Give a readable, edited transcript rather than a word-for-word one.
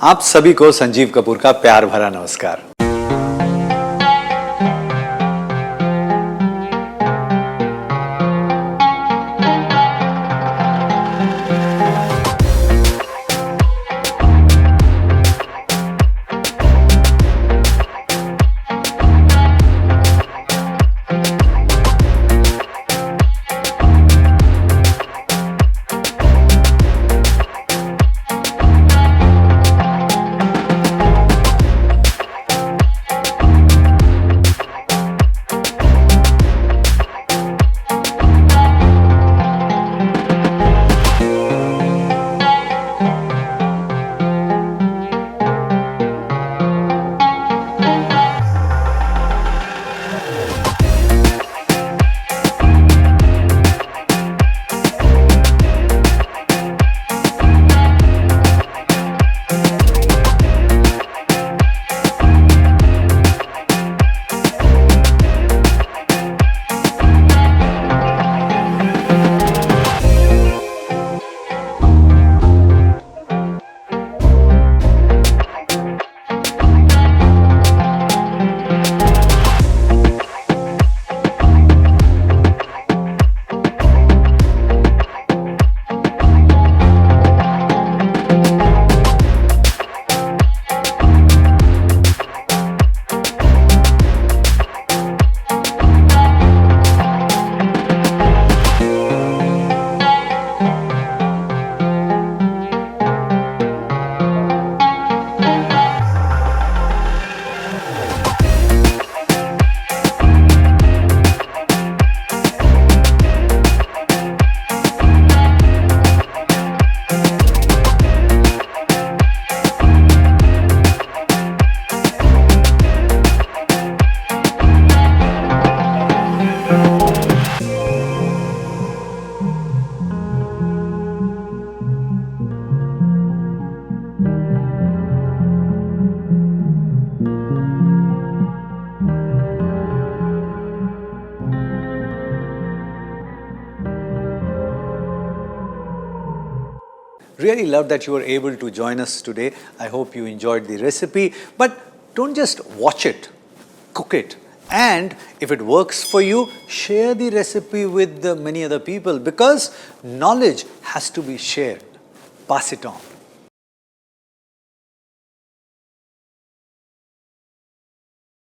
आप सभी को संजीव कपूर का प्यार भरा नमस्कार। Really love that you were able to join us today. I hope you enjoyed the recipe. But don't just watch it, cook it. And if it works for you, share the recipe with many other people, because knowledge has to be shared. Pass it on.